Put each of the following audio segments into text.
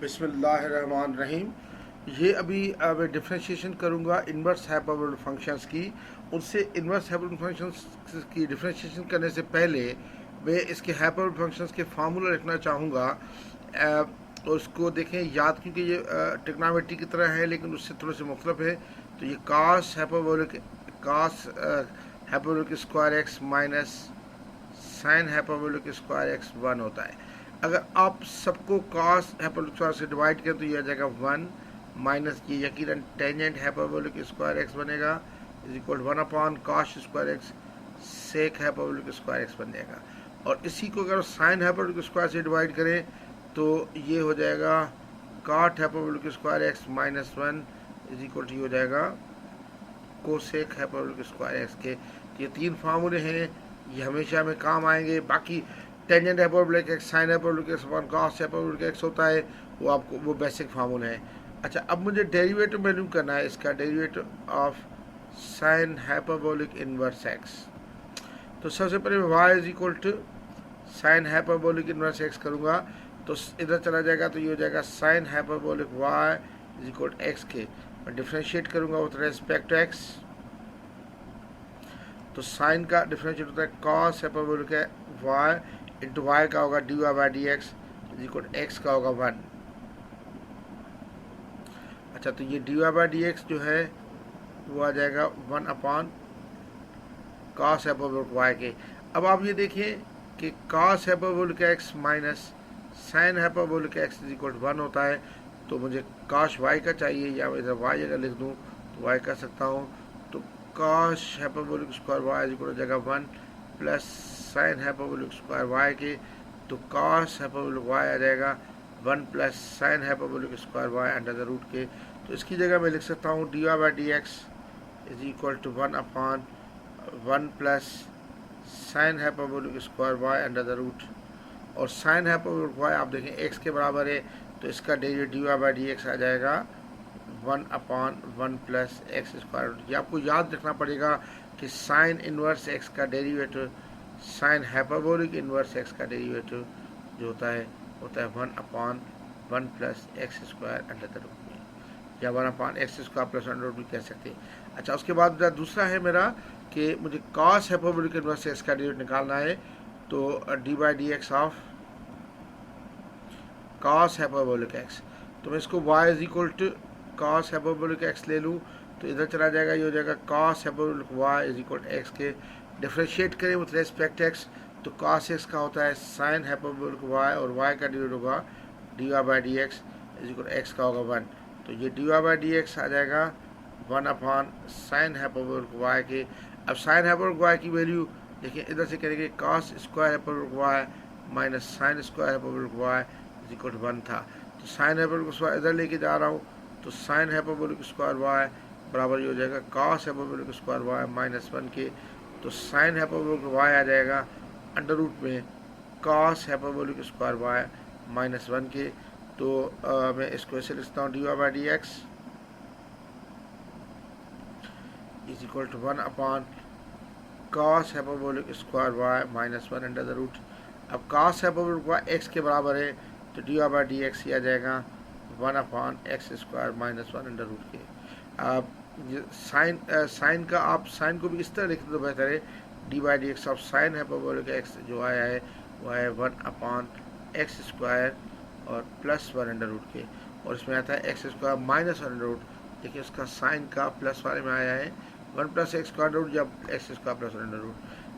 बिस्मिल्लाहिर्रहमानिर्रहीम। ये अभी मैं डिफ्रेंशिएशन करूँगा इन्वर्स हाइपरबोलिक फंक्शंस की। उससे इन्वर्स हाइपरबोलिक फंक्शंस की डिफ्रेंशिएशन करने से पहले मैं इसके हाइपरबोलिक फंक्शंस के फार्मूला लिखना चाहूँगा। उसको देखें याद, क्योंकि ये ट्रिग्नोमेट्री की तरह है लेकिन उससे थोड़े से मुख्तलिफ है। तो ये cos hyperbolic square x minus sine hyperbolic square x 1 होता है। अगर आप सबको कॉस हाइपरबोलिक स्क्वायर से डिवाइड करें तो ये आ जाएगा 1 माइनस ये यकीनन टेंजेंट हाइपरबोलिक स्क्वायर एक्स बनेगा is equal 1 upon cos square x sec hyperbolic square x बन जाएगा। और इसी को अगर साइन हाइपरबोलिक स्क्वायर से डिवाइड करें तो ये हो जाएगा cot hyperbolic square x minus 1 is equal to हो जाएगा कोसेक हाइपरबोलिक स्क्वायर एक्स के। ये तीन फार्मूले हैं, ये हमेशा में काम आएंगे। बाकी tangent hyperbolic x sine hyperbolic x upon cos hyperbolic x होता है, वो आपको वो बेसिक फार्मूला है। अच्छा, अब मुझे डेरिवेटिव मालूम करना है इसका, derivative of sine hyperbolic inverse x. तो सबसे पहले मैं y is equal to sine hyperbolic inverse x करूँगा तो इधर चला जाएगा तो ये हो जाएगा sine hyperbolic y is equal to x के। मैं डिफ्रेंशिएट करूँगा विथ रेस्पेक्ट टू एक्स, तो साइन का डिफरेंशिएट होता है कॉस हाइपरबोलिक है वाई इंटू वाई का होगा d y by d x is equal x का होगा 1। अच्छा, तो ये d y by d x जो है वो आ जाएगा 1 अपॉन कॉस हाइपरबोलिक वाई के। अब आप ये देखिए कि cos hyperbolic x minus sine hyperbolic x is equal 1 होता है। तो मुझे कॉस वाई का चाहिए, या इधर वाई अगर लिख दूँ तो वाई कर सकता हूँ। तो cos hyperbolic square y is equal हो जाएगा 1 plus sine hyperbolic square y के। तो कॉस हाइपरबोलिक वाई आ जाएगा 1 plus sine hyperbolic square y under the root के। तो इसकी जगह मैं लिख सकता हूँ d y by d x is equal to 1 upon 1 plus sine hyperbolic square y under the root. और साइन हाइपरबोलिक वाई आप देखें एक्स के बराबर है, तो इसका derivative d y by d x आ जाएगा 1 अपॉन 1 प्लस एक्स स्क्वायर। ये आपको याद रखना पड़ेगा कि साइन इनवर्स एक्स का derivative sine hyperbolic inverse x का डेरिवेटिव जो होता है 1 upon 1 plus x square under the root में, या 1 upon x square plus under root भी कह सकते हैं। अच्छा, उसके बाद दूसरा है मेरा कि मुझे कॉस हाइपरबोलिक इनवर्स एक्स का डेरिवेटिव निकालना है। तो d by d x of cos hyperbolic x, तो मैं इसको y is equal to cos hyperbolic x ले लूँ तो इधर चला जाएगा, ये हो जाएगा cos hyperbolic y is equal to x के। डिफ्रेंशिएट करें विथ रेस्पेक्ट एक्स, तो कॉस एक्स का होता है साइन हाइपरबोलिक वाई और वाई का डेरिवेटिव होगा d y by d x is equal x का होगा 1। तो ये d y by d x आ जाएगा 1 अपॉन साइन हाइपरबोलिक वाई के। अब साइन हाइपरबोलिक वाई की वैल्यू देखिए, इधर से करेंगे cos square hyperbolic y minus sine square hyperbolic y is equal to 1 था। तो साइन हाइपरबोलिक स्क्वायर इधर लेके जा रहा हूँ, तो साइन हाइपरबोलिक स्क्वायर वाई बराबर ये हो जाएगा cos hyperbolic square y minus 1 के। तो साइन हाइपरबोलिक वाई आ जाएगा अंडर रूट में cos hyperbolic square y minus 1 के। तो मैं इसको ऐसे लिखता हूँ d y by d x is equal to 1 upon cos hyperbolic square y minus 1 under the root. अब कॉस हाइपरबोलिक वाई एक्स के बराबर है, तो d y by d x ही आ जाएगा 1 upon x square minus 1 under root के। अब साइन का आप साइन को भी इस तरह लिख दो बेहतर है, d by d x of sine hyperbolic x जो आया है वो है 1 अपॉन एक्स स्क्वायर और प्लस 1 अंडर रूट के। और इसमें आता है x square minus 1 under root. देखिए उसका साइन का प्लस वाले में आया है 1 प्लस एक्स स्क्वायर रूट या x square plus 1 under root.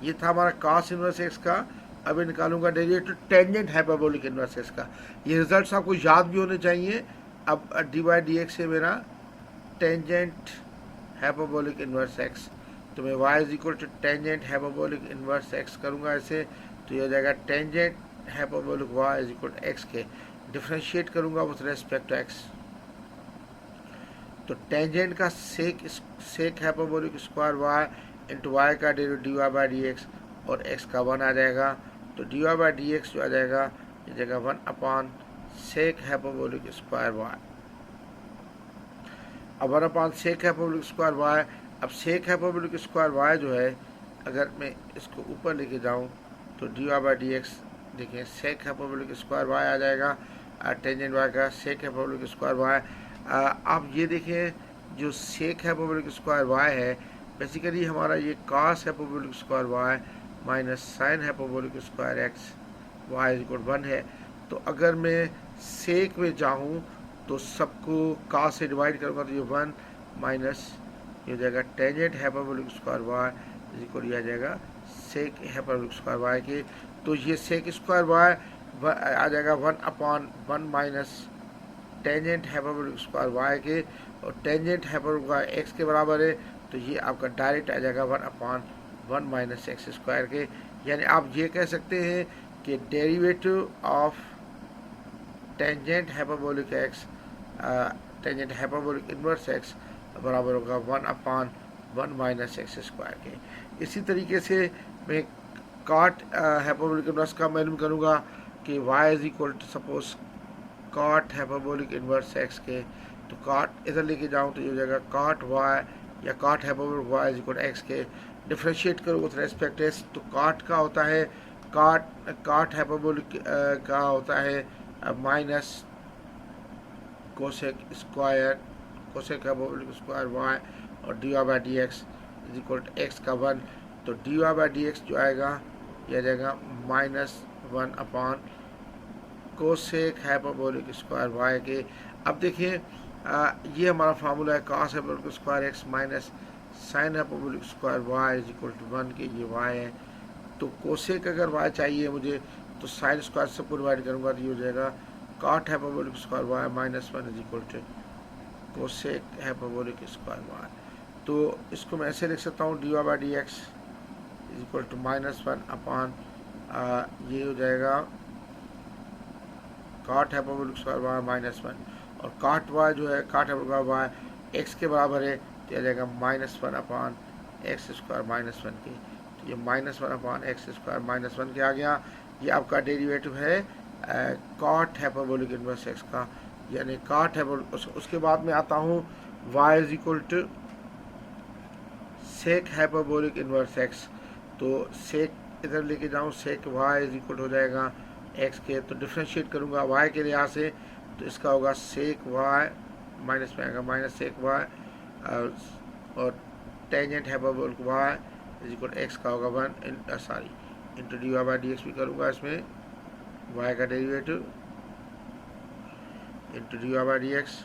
ये था हमारा कॉस इनवर्स एक्स का। अब निकालूंगा derivative tangent hyperbolic inverse x का। ये रिजल्ट्स आपको याद भी होने चाहिए। अब डी बाई डी एक्स है मेरा टेंजेंट हाइपरबोलिक इनवर्स एक्स, तो मैं y is equal to tangent hyperbolic inverse x करूँगा ऐसे, तो ये हो जाएगा tangent hyperbolic y is equal to x के। डिफ्रेंशिएट करूँगा विथ रेस्पेक्ट टू एक्स, तो टेंजेंट का sec hyperbolic square y into y का derivative d y by d x और एक्स का 1 आ जाएगा। तो d y by d x जो आ जाएगा ये जगह 1 upon sec hyperbolic square y. अब 1 upon sec hyperbolic square y. अब सेक हाइपरबोलिक स्क्वायर वाई जो है, अगर मैं इसको ऊपर लेके जाऊँ तो d y by d x देखिए सेक हाइपरबोलिक स्क्वायर वाई आ जाएगा। टेंजेंट वाई का सेक हाइपरबोलिक स्क्वायर वाई। आप ये देखें जो सेक हाइपरबोलिक स्क्वायर वाई है बेसिकली हमारा ये cos hyperbolic square y minus sine hyperbolic square x y equal 1 है। तो अगर मैं सेक में जाऊँ तो सबको कॉस से डिवाइड करूँगा तो ये 1 माइनस ये हो जाएगा tangent hyperbolic square y equal आ जाएगा सेक हाइपरबोलिक स्क्वायर वाई के। तो ये सेक स्क्वायर वाई आ जाएगा 1/1 minus tangent hyperbolic square y के, और टेंजेंट हाइपरबोलिक वाई एक्स के बराबर है। तो ये आपका डायरेक्ट आ जाएगा 1/1 माइनस एक्स स्क्वायर के। यानी आप ये कह सकते हैं कि derivative of tangent hyperbolic x tangent hyperbolic inverse x बराबर होगा 1/1 माइनस एक्स स्क्वायर के। इसी तरीके से मैं कॉट हाइपरबोलिक इनवर्स का मालूम करूँगा कि y is equal to suppose cot hyperbolic inverse x के। तो कॉट इधर लेके जाऊँ तो ये हो जाएगा कॉट y या cot hyperbolic y is equal x के। डिफ्रेंशिएट करो विथ रेस्पेक्ट एस तो कॉट का होता है कॉट हाइपरबोलिक का होता है minus cosec square cosec hyperbolic square y और dy by d x is equal to x का 1। तो dy बाई डी एक्स जो आएगा यह आ जाएगा -1 upon cosec hyperbolic square y के। अब देखिए ये हमारा फार्मूला है cos hyperbolic square x minus sine hyperbolic square y is equal to 1 के। ये वाई है तो कोसेक अगर वाई चाहिए मुझे तो साइन स्क्वायर सबको डिवाइड करूँगा तो ये हो जाएगा cot hyperbolic square y -1 is equal to cosec hyperbolic square y. तो इसको मैं ऐसे लिख सकता हूँ dy by d x is equal to -1 upon ये हो जाएगा कॉट हाइपरबोलिक स्क्वायर वाई -1 और कॉट वाई जो है कॉट हाइपरबोलिक वाई एक्स के बराबर है तो आ जाएगा -1 अपॉन एक्स स्क्वायर -1 के। तो ये -1 अपॉन एक्स स्क्वायर -1 के आ गया। ये आपका डेरिवेटिव है कॉट हाइपरबोलिक इनवर्स एक्स का, यानी कॉट हाइपरबोलिक। उसके बाद में आता हूँ y is equal to sec hyperbolic inverse x. तो सेक इधर लेके जाऊँ सेक y इज इक्वल हो जाएगा x के। तो डिफ्रेंशिएट करूँगा y के लिहाज से तो इसका होगा सेक y माइनस में आएगा माइनस सेक y और tangent hyperbolic y is equal x का होगा 1 sorry into d y by d x भी करूँगा इसमें y का derivative into d y by d x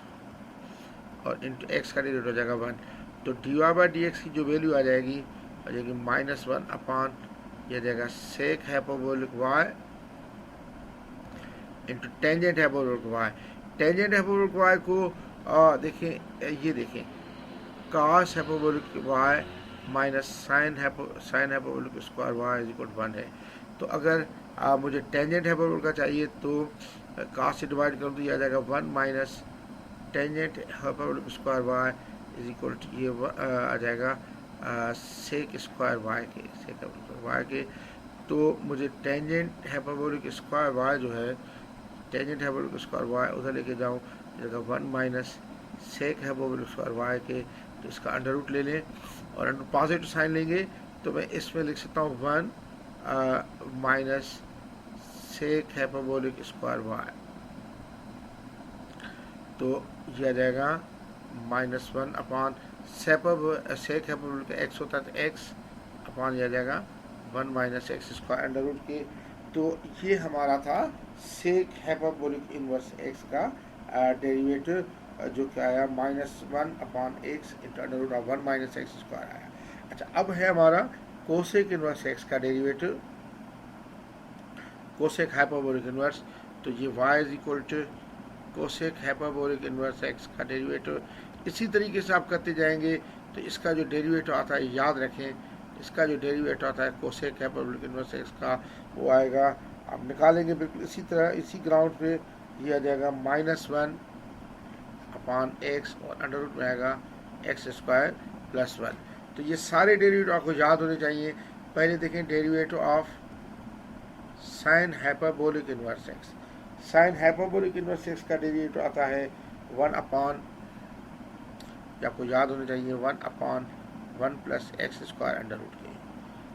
और इंटू एक्स का डेरिवेटिव हो जाएगा 1। तो d y by d x की जो वैल्यू आ जाएगी -1 अपॉन यह जाएगा sec hyperbolic y into tangent hyperbolic y। Tangent hyperbolic y को देखें ये देखें cos hyperbolic y minus sine hyperbolic square y is equal 1 है। तो अगर मुझे टेंजेंट हाइपरबोलिक का चाहिए तो कॉस से डिवाइड करूँ तो ये आ जाएगा 1 minus tangent hyperbolic square y is equal to ये आ जाएगा सेक स्क्वायर y के सेक y के। तो मुझे टेंजेंट हाइपरबोलिक स्क्वायर y जो है टेंजेंट हाइपरबोलिक स्क्वायर y उधर लेके जाऊँ जगह 1 minus sec hyperbolic square y के। तो इसका अंडर रूट ले लें और अंडर पॉजिटिव साइन लेंगे तो मैं इसमें लिख सकता हूँ 1 minus sec hyperbolic square y। तो यह आ जाएगा -1 अपॉन सेक हाइपरबोलिक एक्स होता है तो एक्स अपॉन यह आ जाएगा 1 minus x square under root के। तो ये हमारा था सेक हाइपरबोलिक इनवर्स एक्स का डेरिवेटिव जो क्या आया -1 upon x into under root of 1 minus x square आया। अच्छा अब है हमारा कोसेक इनवर्स एक्स का डेरिवेटिव कोसेक हाइपरबोलिक इनवर्स। तो ये y is equal to cosec hyperbolic inverse x का डेरिवेटिव। इसी तरीके से आप करते जाएंगे तो इसका जो डेरिवेटिव आता है याद रखें इसका जो डेरिवेटिव आता है कोसेक हाइपरबोलिक इनवर्स एक्स का वो आएगा आप निकालेंगे बिल्कुल इसी तरह इसी ग्राउंड पे ये आ जाएगा -1 अपॉन एक्स और अंडर रूट में आएगा एक्स स्क्वायर +1। तो ये सारे डेरिवेटिव आपको याद होने चाहिए। पहले देखें derivative of sine hyperbolic inverse x. Sine hyperbolic inverse x का डेरिवेटिव आता है 1 अपॉन आपको याद होने चाहिए 1 upon 1 plus x square under root के।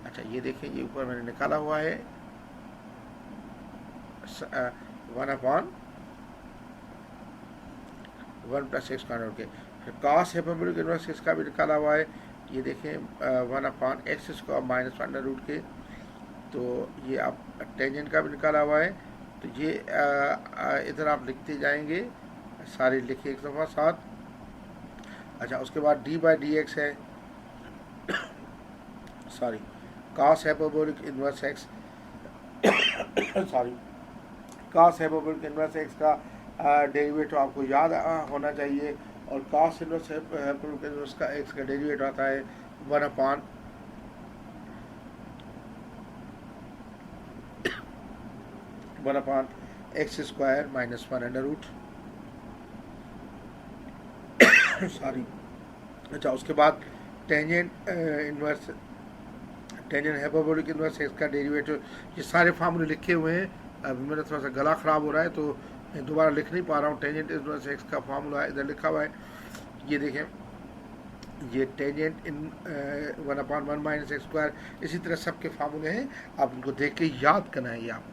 अच्छा ये देखें ये ऊपर मैंने निकाला हुआ है 1 अपॉन वन प्लस एक्स का अंडर रूट के। फिर कॉस हाइपरबोलिक इनवर्स एक्स का भी निकाला हुआ है, ये देखें 1/x² माइनस अंडर रूट के। तो ये आप टेंजेंट का भी निकाला हुआ है, तो ये इधर आप लिखते जाएंगे, सारे लिखे एक दफ़ा साथ। अच्छा, उसके बाद d/dx है, sorry cos hyperbolic inverse x sorry cos hyperbolic inverse x का डेरिवेटिव आपको याद होना चाहिए, और कॉस इनवर्स हाइपरबोलिक इनवर्स का एक्स का डेरिवेटिव आता है 1/x² minus 1 under root sorry. अच्छा, उसके बाद tangent inverse tangent hyperbolic inverse x का डेरिवेटिव, ये सारे फार्मूले लिखे हुए हैं। अभी मेरा थोड़ा सा गला ख़राब हो रहा है तो मैं दोबारा लिख नहीं पा रहा हूँ। टेंजेंट इनवर्स एक्स का फार्मूला इधर लिखा हुआ है, ये देखें, ये टेंजेंट इन 1/1 - x²। इसी तरह सबके फार्मूले हैं, आप उनको देख के याद करना है ये आप।